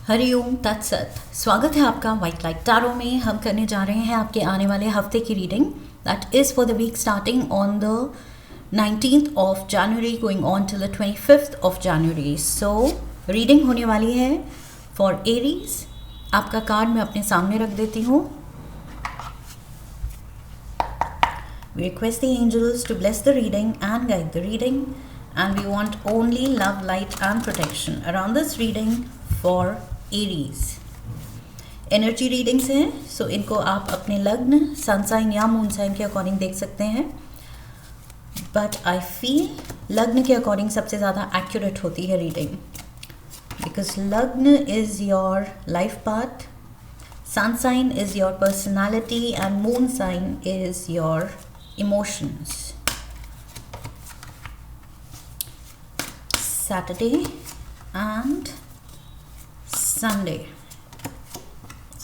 हरिओम तत्सत। स्वागत है आपका वाइट लाइट टैरो में। हम करने जा रहे हैं आपके आने वाले हफ्ते की reading that is for the week starting on the 19th of January going on till the 25th of January. So reading होने वाली है फॉर एरीज। आपका कार्ड मैं अपने सामने रख देती हूँ। We request the angels to bless the reading and guide the reading, and we want only love, light and protection around this reading for Aries. Energy readings हैं, सो इनको आप अपने लग्न, सन साइन या मून साइन के according देख सकते हैं, बट आई फील लग्न के अकॉर्डिंग सबसे ज़्यादा एक्यूरेट होती है reading, because lagna is your life path, sun sign is your personality and moon sign is your emotions. Saturday and Sunday.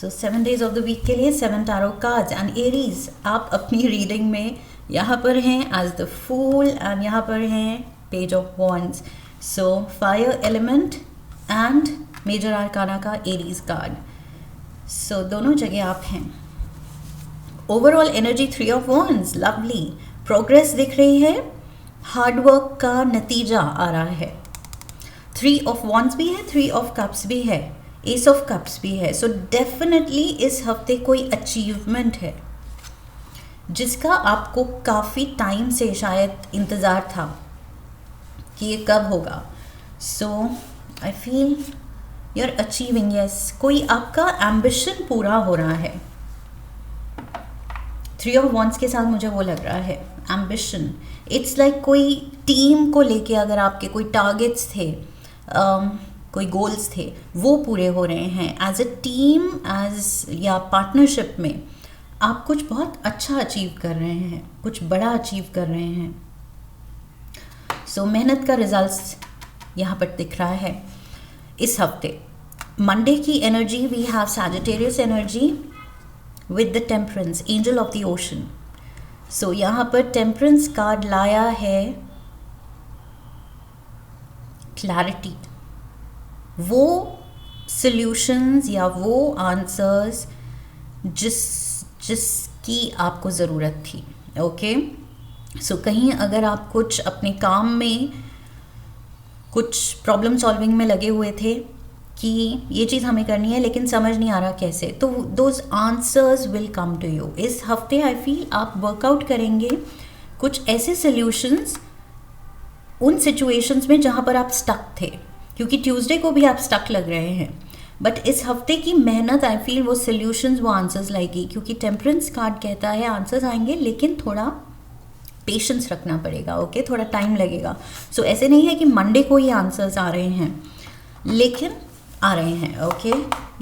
So 7 days of the week के लिए 7 tarot cards and Aries आप अपनी reading में यहाँ पर हैं as the Fool and यहाँ पर हैं Page of Wands. So Fire element and Major Arcana का Aries card. So दोनों जगह आप हैं। Overall energy 3 of wands, lovely progress दिख रही है, हार्डवर्क का नतीजा आ रहा है। 3 ऑफ वॉन्ड्स भी है, 3 ऑफ कप्स भी है, एस ऑफ कप्स भी है। सो डेफिनेटली इस हफ्ते कोई अचीवमेंट है जिसका आपको काफ़ी टाइम से शायद इंतज़ार था कि ये कब होगा। So I feel you are achieving, yes, कोई आपका एम्बिशन पूरा हो रहा है। 3 ऑफ वॉन्ड्स के साथ मुझे वो लग रहा है एम्बिशन। इट्स लाइक कोई टीम को लेके अगर आपके कोई टारगेट्स थे, कोई गोल्स थे, वो पूरे हो रहे हैं। एज अ टीम, एज या पार्टनरशिप में आप कुछ बहुत अच्छा अचीव कर रहे हैं, कुछ बड़ा अचीव कर रहे हैं। सो मेहनत का रिजल्ट्स यहाँ पर दिख रहा है इस हफ्ते। मंडे की energy we have Sagittarius energy with the temperance, angel of the ocean. So यहाँ पर temperance कार्ड लाया है clarity, वो solutions या वो answers जिसकी आपको ज़रूरत थी। ओके, सो कहीं अगर आप कुछ अपने काम में कुछ प्रॉब्लम सॉल्विंग में लगे हुए थे कि ये चीज़ हमें करनी है लेकिन समझ नहीं आ रहा कैसे, तो those answers will come to you. इस हफ्ते आई फील आप वर्कआउट करेंगे कुछ ऐसे सॉल्यूशंस उन सिचुएशंस में जहाँ पर आप स्टक थे, क्योंकि ट्यूसडे को भी आप स्टक लग रहे हैं, बट इस हफ्ते की मेहनत आई फील वो सॉल्यूशंस, वो आंसर्स लाएगी, क्योंकि टेम्परेंस कार्ड कहता है आंसर्स आएंगे लेकिन थोड़ा पेशेंस रखना पड़ेगा। ओके, थोड़ा टाइम लगेगा। सो ऐसे नहीं है कि मंडे को ही आंसर्स आ रहे हैं, लेकिन आ रहे हैं। Okay,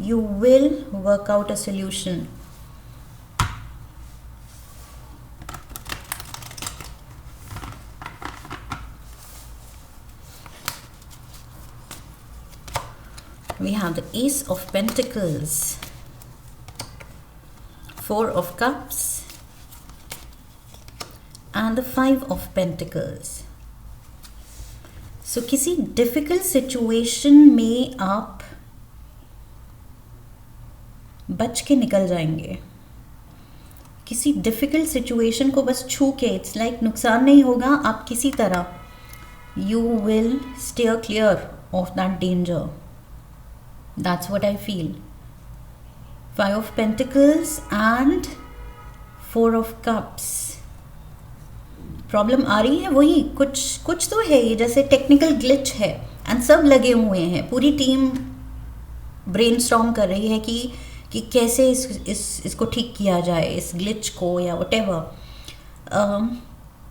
you will work out a solution. We have the Ace of Pentacles, 4 of Cups and the 5 of Pentacles. So किसी डिफ़िकल्ट सिचुएशन में आप बच के निकल जाएंगे। किसी डिफ़िकल्ट सिचुएशन को बस छू के, इट्स लाइक नुकसान नहीं होगा, आप किसी तरह you will steer clear of that danger. That's what I feel. 5 of pentacles and 4 of cups. Problem आ रही है, वही कुछ तो है, ये जैसे टेक्निकल ग्लिच है एंड सब लगे हुए हैं, पूरी टीम ब्रेनस्टॉर्म कर रही है कि कैसे इसको ठीक किया जाए, इस ग्लिच को या whatever,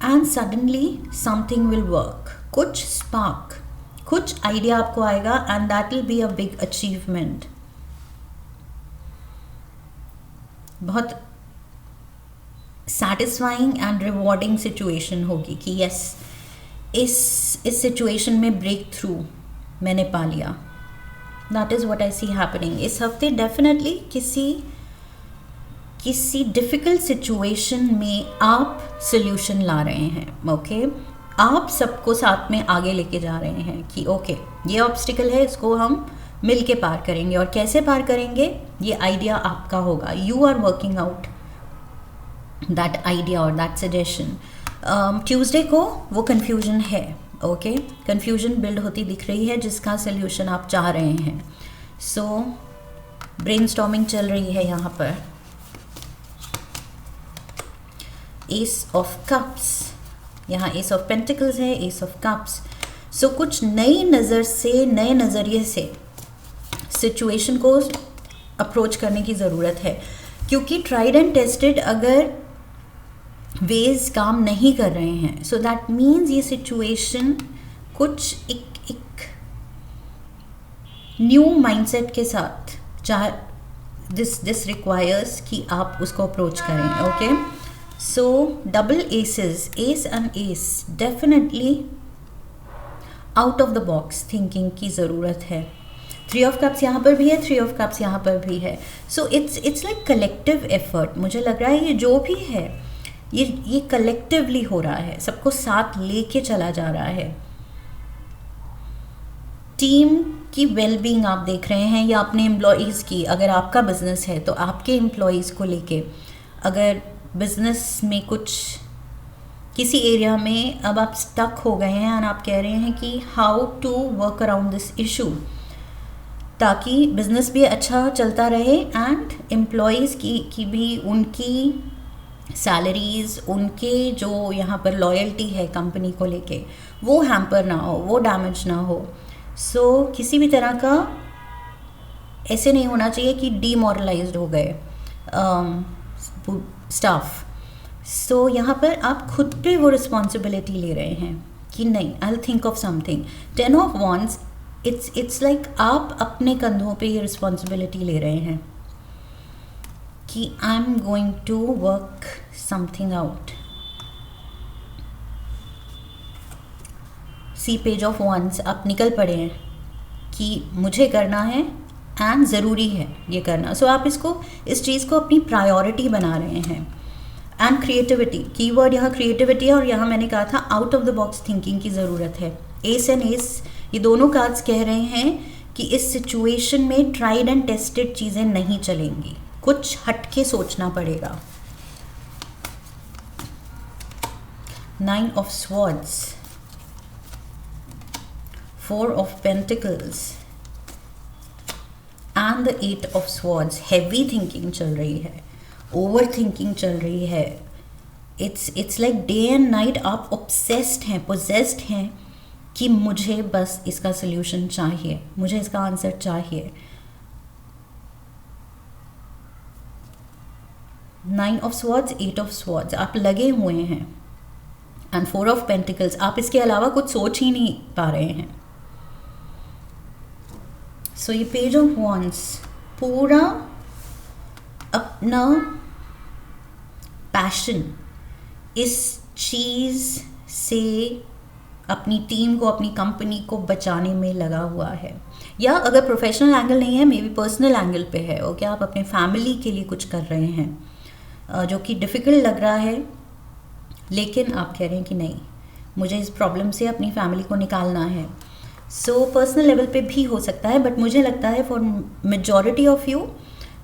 and suddenly something will work. कुछ स्पार्क, कुछ आइडिया आपको आएगा and that will be a big achievement. बहुत सैटिस्फाइंग एंड रिवॉर्डिंग सिचुएशन होगी कि यस, इस सिचुएशन में ब्रेक थ्रू मैंने पा लिया। That is what I C happening इस हफ्ते। डेफिनेटली किसी डिफ़िकल्ट सिचुएशन में आप सोल्यूशन ला रहे हैं। ओके, आप सबको साथ में आगे लेके जा रहे हैं कि ओके, ये ऑब्स्टिकल है, इसको हम मिल के पार करेंगे। और कैसे पार करेंगे, ये आइडिया आपका होगा। You are working out that idea और दैट सजेशन। ट्यूसडे को वो कन्फ्यूजन है, ओके, कन्फ्यूजन बिल्ड होती दिख रही है जिसका सोल्यूशन आप चाह रहे हैं। सो ब्रेनस्टॉर्मिंग चल रही है यहाँ पर। एस ऑफ कप्स, यहाँ एस ऑफ पेंटिकल्स है, एस ऑफ कप्स। सो कुछ नई नज़र से, नए नज़रिए से सिचुएशन को अप्रोच करने की ज़रूरत है, क्योंकि ट्राइड एंड टेस्टेड अगर वेज काम नहीं कर रहे हैं, सो दैट मीन्स ये सिचुएशन कुछ एक न्यू माइंडसेट के साथ चाहे दिस रिक्वायर्स कि आप उसको अप्रोच करें, okay. So double aces, ace and ace, definitely out of the box thinking की ज़रूरत है। थ्री ऑफ कप्स यहाँ पर भी है, थ्री ऑफ कप्स यहाँ पर भी है। So it's like collective effort. मुझे लग रहा है ये जो भी है ये कलेक्टिवली हो रहा है, सबको साथ लेके चला जा रहा है। टीम की वेलबींग आप देख रहे हैं, या अपने एम्प्लॉयज़ की, अगर आपका बिजनेस है तो आपके एम्प्लॉयज़ को लेके, अगर बिजनेस में कुछ किसी एरिया में अब आप स्टक हो गए हैं और आप कह रहे हैं कि how to work around this issue, ताकि बिजनेस भी अच्छा चलता रहे एंड एम्प्लॉयज़ की भी उनकी सैलरीज़, उनके जो यहाँ पर लॉयल्टी है कंपनी को लेके, वो हैम्पर ना हो, वो डैमेज ना हो। सो किसी भी तरह का ऐसे नहीं होना चाहिए कि डीमोरलाइज्ड हो गए स्टाफ। सो यहाँ पर आप खुद पे वो रिस्पॉन्सिबिलिटी ले रहे हैं कि नहीं, I will think of something. 10 of wands, it's like आप अपने कंधों पे ये रिस्पॉन्सिबिलिटी ले रहे हैं कि I am going to work something out. See page of wands, आप निकल पड़े हैं कि मुझे करना है एंड ज़रूरी है ये करना। सो आप इस चीज़ को अपनी प्रायोरिटी बना रहे हैं। एंड क्रिएटिविटी, कीवर्ड यहाँ क्रिएटिविटी है, और यहाँ मैंने कहा था out of the box thinking की ज़रूरत है। एस एंड एस, ये दोनों कार्ड्स कह रहे हैं कि इस सिचुएशन में ट्राइड एंड टेस्टेड चीज़ें नहीं चलेंगी, कुछ हटके सोचना पड़ेगा। 9 of swords, 4 of pentacles and the 8 of swords. Heavy thinking चल रही है, ओवर थिंकिंग चल रही है। It's like day and night आप ऑब्सेस्ड हैं, पोजेस्ड हैं कि मुझे बस इसका सल्यूशन चाहिए, मुझे इसका आंसर चाहिए। 9 ऑफ स्वॉर्ड्स, 8 ऑफ स्वॉर्ड्स, आप लगे हुए हैं। एंड 4 ऑफ पेंटिकल्स, आप इसके अलावा कुछ सोच ही नहीं पा रहे हैं। सो ये पेज ऑफ वॉन्ड्स पूरा अपना पैशन इस चीज़ से अपनी टीम को, अपनी कंपनी को बचाने में लगा हुआ है। या अगर प्रोफेशनल एंगल नहीं है, मे बी पर्सनल एंगल पे है, ओके, आप अपने फैमिली के लिए कुछ कर रहे हैं जो कि डिफ़िकल्ट लग रहा है, लेकिन आप कह रहे हैं कि नहीं, मुझे इस प्रॉब्लम से अपनी फैमिली को निकालना है। सो पर्सनल लेवल पे भी हो सकता है, बट मुझे लगता है फॉर मेजॉरिटी ऑफ यू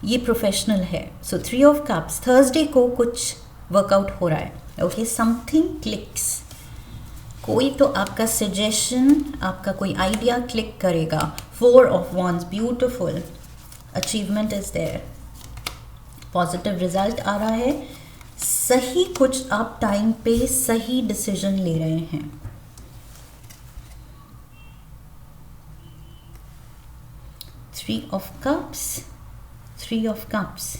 ये प्रोफेशनल है। सो 3 ऑफ कप्स, थर्सडे को कुछ वर्कआउट हो रहा है, ओके, समथिंग क्लिक्स, कोई तो आपका सजेशन, आपका कोई आइडिया क्लिक करेगा। 4 of wands, beautiful, achievement is there, positive result आ रहा है, सही कुछ आप टाइम पे सही डिसीजन ले रहे हैं। Three of cups, 3 of cups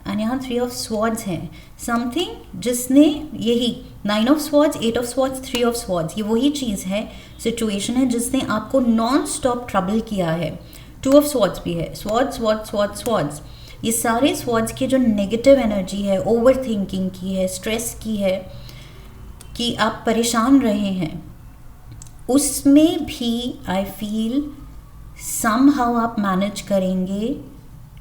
and यहाँ 3 ऑफ स्वॉर्ड्स हैं। समथिंग जिसने यही 9 of swords, 8 of swords, 3 of swords, ये वही चीज़ है, सिचुएशन है जिसने आपको नॉन स्टॉप ट्रबल किया है। 2 ऑफ स्वॉर्ड्स भी है, स्वॉर्ड्स स्वॉर्ड्स स्वॉर्ड्स स्वॉर्ड्स, ये सारे स्वॉर्ड्स की जो नेगेटिव एनर्जी है, ओवर थिंकिंग की है, स्ट्रेस की है, कि आप परेशान रहे हैं, उसमें भी आई फील समहाउ आप मैनेज करेंगे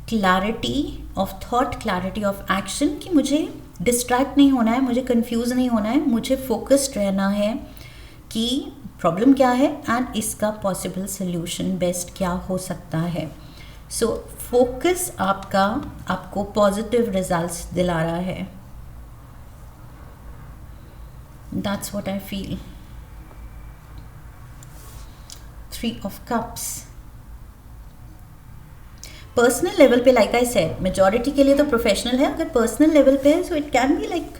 clarity of thought, clarity of action, कि मुझे डिस्ट्रैक्ट नहीं होना है, मुझे कंफ्यूज नहीं होना है, मुझे फोकस्ड रहना है कि प्रॉब्लम क्या है एंड इसका पॉसिबल सोल्यूशन बेस्ट क्या हो सकता है. सो फोकस आपका आपको पॉजिटिव रिजल्ट्स दिला रहा है. That's what I feel. 3 of Cups. Personal level पे लाइक आई सेड, मेजॉरिटी के लिए तो प्रोफेशनल है. अगर पर्सनल लेवल पे है so it can be like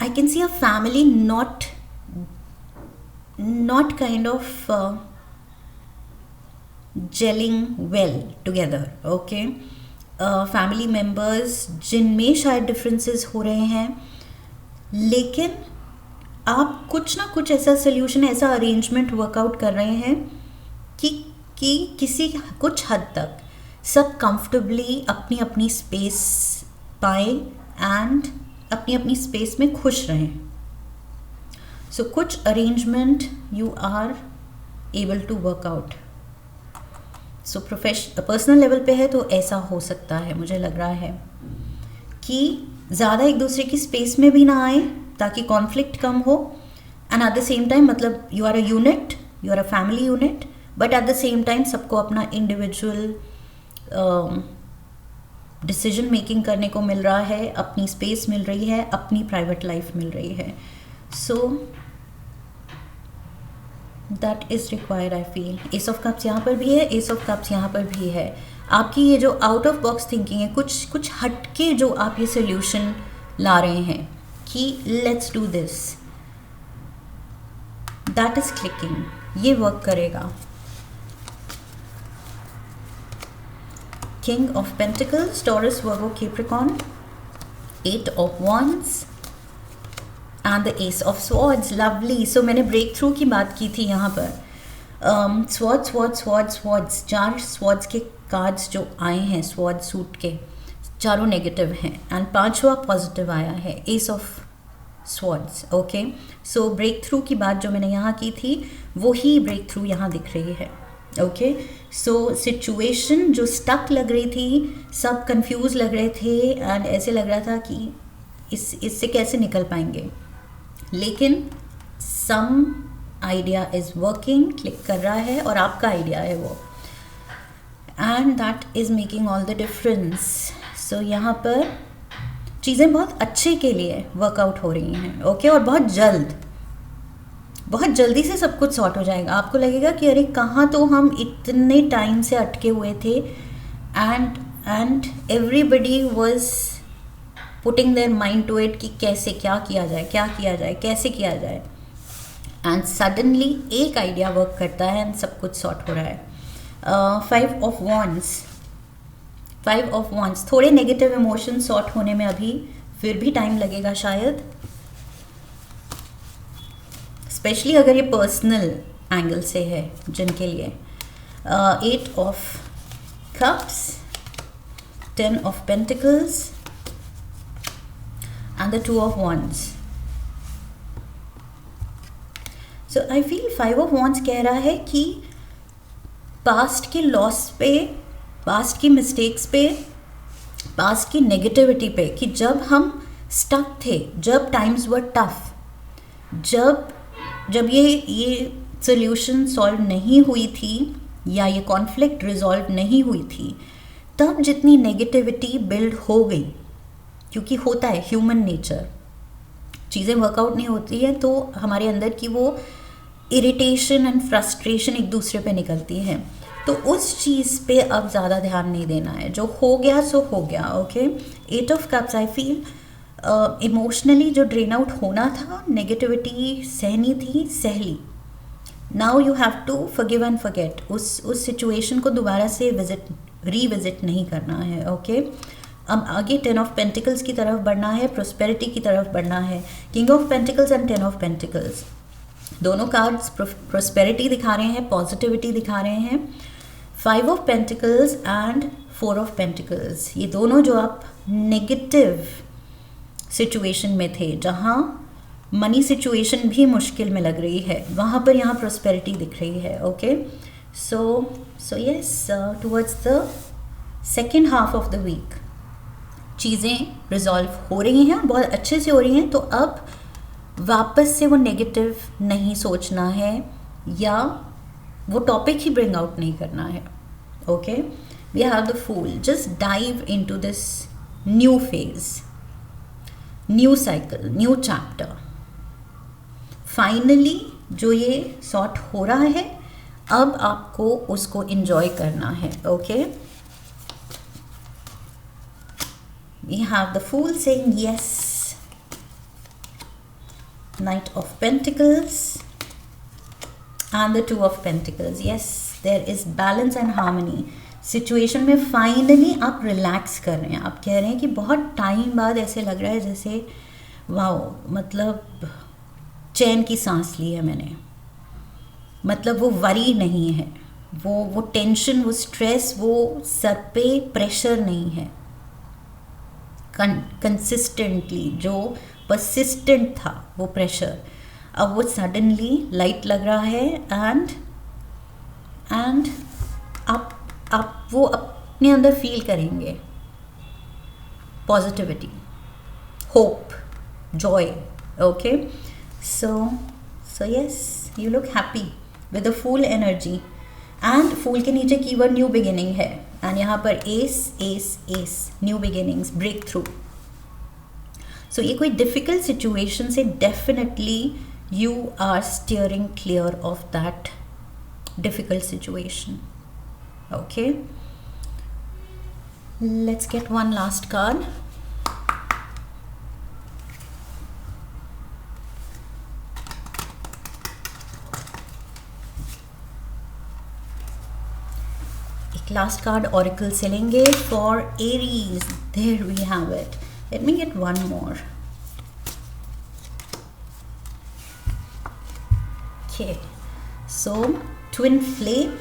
I can see a family not kind of gelling well together. Okay, family members जिनमें शायद डिफरेंसेस हो रहे हैं, लेकिन आप कुछ ना कुछ ऐसा सोल्यूशन, ऐसा अरेंजमेंट वर्कआउट कर रहे हैं कि किसी कुछ हद तक सब कंफर्टेबली अपनी अपनी स्पेस पाए एंड अपनी अपनी स्पेस में खुश रहें. सो कुछ arrangement you are able to work out. So personal level पे है तो ऐसा हो सकता है, मुझे लग रहा है कि ज़्यादा एक दूसरे की स्पेस में भी ना आए ताकि कॉन्फ्लिक्ट कम हो. And at the same time मतलब you are a unit, you are a family unit, but at the same time सबको अपना इंडिविजुअल डिसीजन मेकिंग करने को मिल रहा है, अपनी स्पेस मिल रही है, अपनी प्राइवेट लाइफ मिल रही है. So that is required I feel. S of cups यहाँ पर भी है, एस ऑफ कप्स यहाँ पर भी है. आपकी ये जो आउट ऑफ बॉक्स थिंकिंग है, कुछ हटके जो आप ये सोल्यूशन ला रहे हैं कि let's do this, that is clicking, ये वर्क करेगा. King of pentacles, Taurus, Virgo, Capricorn, 8 of Wands and the ace of swords. Lovely. So मैंने ब्रेक थ्रू की बात की थी यहाँ पर. स्वॉर्ड्स 4 स्वॉर्ड्स के कार्ड्स जो आए हैं, स्वॉर्ड सूट के, चारों नेगेटिव हैं एंड 5वां पॉजिटिव आया है, ace of swords. Okay, so breakthrough की बात जो मैंने यहाँ की थी वही ब्रेक थ्रू यहाँ दिख रही है. ओके, सो सिचुएशन जो स्टक लग रही थी, सब कंफ्यूज लग रहे थे एंड ऐसे लग रहा था कि इससे कैसे निकल पाएंगे, लेकिन some idea is working, click कर रहा है और आपका आइडिया है वो, and that is making all the difference. So यहाँ पर चीज़ें बहुत अच्छे के लिए वर्कआउट हो रही हैं. ओके, और बहुत जल्दी से सब कुछ सॉर्ट हो जाएगा. आपको लगेगा कि अरे कहाँ तो हम इतने टाइम से अटके हुए थे and everybody was putting their mind to it कि कैसे क्या किया जाए, कैसे किया जाए, एंड सडनली एक आइडिया वर्क करता है एंड सब कुछ सॉर्ट हो रहा है. 5 of Wands, थोड़े नेगेटिव इमोशन सॉर्ट होने में अभी फिर भी टाइम लगेगा शायद, स्पेशली अगर ये पर्सनल एंगल से है जिनके लिए. 8 of Cups, 10 of Pentacles and the 2 of Wands. So I feel 5 of Wands कह रहा है कि पास्ट के लॉस पे, पास्ट की मिस्टेक्स पे, पास्ट की नेगेटिविटी पे, कि जब हम स्टक थे, जब टाइम्स वर टफ, जब ये सोल्यूशन सॉल्व नहीं हुई थी या ये कॉन्फ्लिक्ट रिजॉल्व नहीं हुई थी, तब जितनी नेगेटिविटी बिल्ड हो गई, क्योंकि होता है ह्यूमन नेचर, चीज़ें वर्कआउट नहीं होती है तो हमारे अंदर की वो इरिटेशन एंड फ्रस्ट्रेशन एक दूसरे पे निकलती है. तो उस चीज़ पे अब ज़्यादा ध्यान नहीं देना है, जो हो गया सो हो गया. Okay, 8 of Cups I feel emotionally जो ड्रेन आउट होना था, नेगेटिविटी सहनी थी, सहली. Now you have to forgive and forget. उस सिचुएशन को दोबारा से रीविजिट नहीं करना है. ओके, अब आगे 10 of Pentacles की तरफ बढ़ना है, प्रोस्पेरिटी की तरफ बढ़ना है. King of pentacles and 10 of Pentacles, दोनों कार्ड्स प्रोस्पेरिटी दिखा रहे हैं, पॉजिटिविटी दिखा रहे हैं. 5 of Pentacles and 4 of Pentacles, ये दोनों जो आप नेगेटिव सिचुएशन में थे, जहाँ मनी सिचुएशन भी मुश्किल में लग रही है, वहाँ पर यहाँ प्रोस्पेरिटी दिख रही है. Okay, so yes, towards the second half of the week चीज़ें रिजॉल्व हो रही हैं, बहुत अच्छे से हो रही हैं. तो अब वापस से वो नेगेटिव नहीं सोचना है या वो टॉपिक ही ब्रिंग आउट नहीं करना है. Okay, we have the fool. Just dive into this new phase, new cycle, new chapter. Finally जो ये सॉर्ट हो रहा है, अब आपको उसको एंजॉय करना है. Okay, we have the fool saying yes. Knight of Pentacles and the Two of Pentacles. Yes, there is balance and harmony. Situation में फाइनली आप रिलैक्स कर रहे हैं. आप कह रहे हैं कि बहुत टाइम बाद ऐसे लग रहा है जैसे वाओ, मतलब चैन की सांस ली है मैंने. मतलब वो वरी नहीं है, वो टेंशन, वो स्ट्रेस, वो सर पे प्रेशर नहीं है. कंसिस्टेंटली जो परसिस्टेंट था वो प्रेशर, अब वो सडनली लाइट लग रहा है. एंड आप वो अपने अंदर फील करेंगे positivity, hope, joy. Okay, so yes, you look happy with the fool energy. And fool के नीचे कीवर्ड न्यू बिगिनिंग है. एंड यहाँ पर S S S, new beginnings, breakthrough. So ये कोई डिफ़िकल्ट सिचुएशन से definitely you are steering clear of that difficult situation. Okay, let's get one last card. एक last card oracle से लेंगे for Aries. There we have it. Let me get one more. Okay, so twin flame,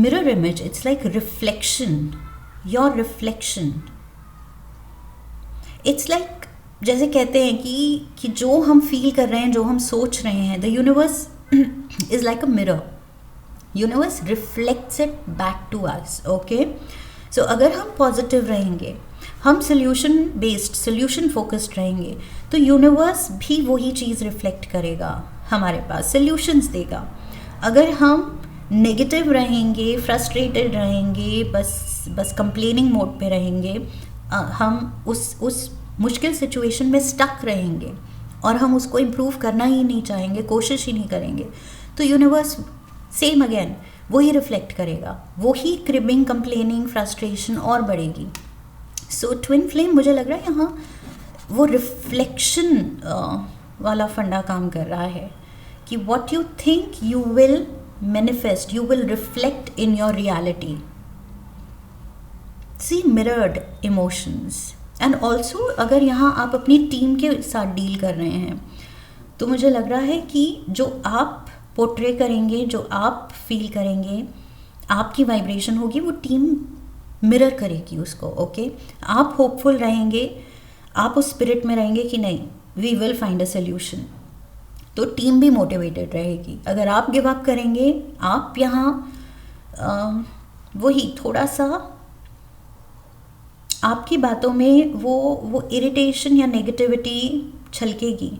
mirror image. It's like reflection, your reflection. It's like जैसे कहते हैं कि जो हम feel कर रहे हैं, जो हम सोच रहे हैं, the universe is like a mirror. Universe reflects it back to us. Okay, so अगर हम पॉजिटिव रहेंगे, हम सोल्यूशन बेस्ड, सोल्यूशन फोकस्ड रहेंगे, तो यूनिवर्स भी वही चीज़ रिफ्लेक्ट करेगा, हमारे पास सोल्यूशंस देगा. अगर हम नेगेटिव रहेंगे, फ्रस्ट्रेटेड रहेंगे, बस कंप्लेनिंग मोड पे रहेंगे, हम उस मुश्किल सिचुएशन में स्टक रहेंगे और हम उसको इम्प्रूव करना ही नहीं चाहेंगे, कोशिश ही नहीं करेंगे, तो यूनिवर्स सेम अगेन वही रिफ्लेक्ट करेगा, वही क्रिबिंग, कंप्लेनिंग, फ्रस्ट्रेशन और बढ़ेगी. सो ट्विन फ्लेम, मुझे लग रहा है यहाँ वो रिफ्लेक्शन वाला फंडा काम कर रहा है कि what you think you will manifest, you will reflect in your reality. See mirrored emotions. And also अगर यहाँ आप अपनी टीम के साथ डील कर रहे हैं, तो मुझे लग रहा है कि जो आप पोर्ट्रे करेंगे, जो आप फील करेंगे, आपकी वाइब्रेशन होगी, वो टीम मिरर करेगी उसको. ओके, आप होपफुल रहेंगे, आप उस स्पिरिट में रहेंगे कि नहीं, we will find a solution, तो टीम भी मोटिवेटेड रहेगी. अगर आप गिव अप करेंगे, आप यहाँ वही थोड़ा सा आपकी बातों में वो इरिटेशन या नेगेटिविटी छलकेगी,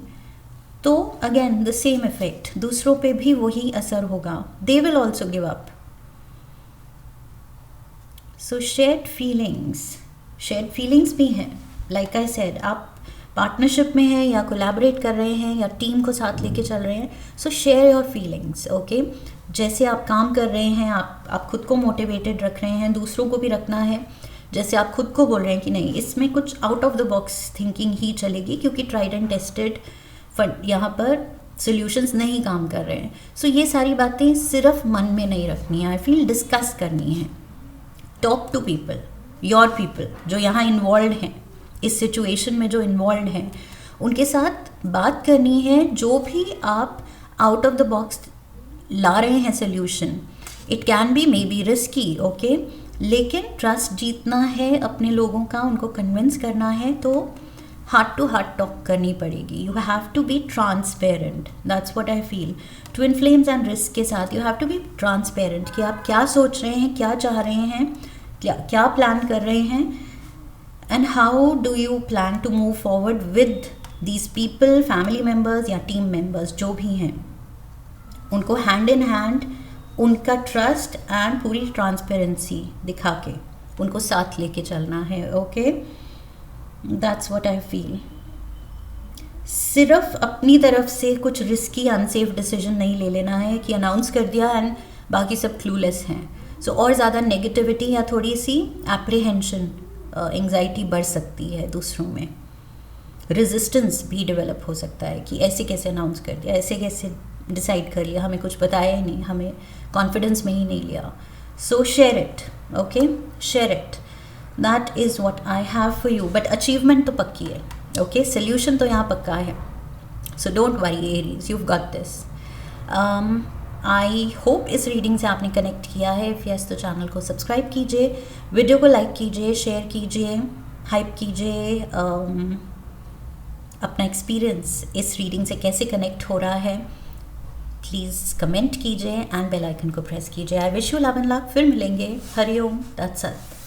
तो अगेन द सेम इफेक्ट दूसरों पे भी वही असर होगा. They will also give up. So shared feelings भी हैं. लाइक आई सेड, आप पार्टनरशिप में हैं या कोलैबोरेट कर रहे हैं या टीम को साथ लेके चल रहे हैं, सो शेयर योर फीलिंग्स. ओके, जैसे आप काम कर रहे हैं, आप खुद को मोटिवेटेड रख रहे हैं, दूसरों को भी रखना है. जैसे आप खुद को बोल रहे हैं कि नहीं, इसमें कुछ out of the box thinking ही चलेगी, क्योंकि ट्राइड एंड टेस्टेड यहाँ पर सॉल्यूशंस नहीं काम कर रहे हैं. सो ये सारी बातें सिर्फ मन में नहीं रखनी है, आई फील डिस्कस करनी है. Talk to people, your people जो यहाँ इन्वॉल्व हैं, इस सिचुएशन में जो इन्वॉल्व हैं, उनके साथ बात करनी है. जो भी आप आउट ऑफ द बॉक्स ला रहे हैं solution, it can be may be risky. Okay, लेकिन ट्रस्ट जीतना है अपने लोगों का, उनको कन्विंस करना है, तो हार्ट टू हार्ट टॉक करनी पड़ेगी. You have to be transparent, that's what I feel. Twin flames and risk के साथ you have to be transparent कि आप क्या सोच रहे हैं, क्या चाह रहे हैं, क्या प्लान कर रहे हैं, and how do you plan to move forward with these people, family members या टीम मेम्बर्स जो भी हैं, उनको हैंड इन हैंड उनका ट्रस्ट एंड पूरी ट्रांसपेरेंसी दिखा के उनको साथ लेके चलना है. Okay, that's what I feel. सिर्फ अपनी तरफ से कुछ रिस्की अनसेफ डिसीजन नहीं ले लेना है कि अनाउंस कर दिया एंड बाकी सब क्लूलेस हैं. सो और ज़्यादा नेगेटिविटी या थोड़ी सी एप्रीहेंशन, एंग्जाइटी बढ़ सकती है दूसरों में. रेजिस्टेंस भी डेवलप हो सकता है कि ऐसे कैसे अनाउंस कर दिया, ऐसे कैसे डिसाइड कर लिया, हमें कुछ बताया ही नहीं, हमें कॉन्फिडेंस में ही नहीं लिया. सो share it. Okay, share it. That is what I have for you. But achievement तो पक्की है. ओके, सोल्यूशन तो यहाँ पक्का है. So don't worry Aries, you've got this. I hope इस रीडिंग से आपने कनेक्ट किया है. इफ़ यस तो चैनल को सब्सक्राइब कीजिए, वीडियो को लाइक कीजिए, शेयर कीजिए, हाइप कीजिए. अपना एक्सपीरियंस इस रीडिंग से कैसे कनेक्ट हो रहा है प्लीज़ कमेंट कीजिए एंड बेल आइकन को प्रेस कीजिए. I wish you love and luck. फिर मिलेंगे. हरिओम. That's it.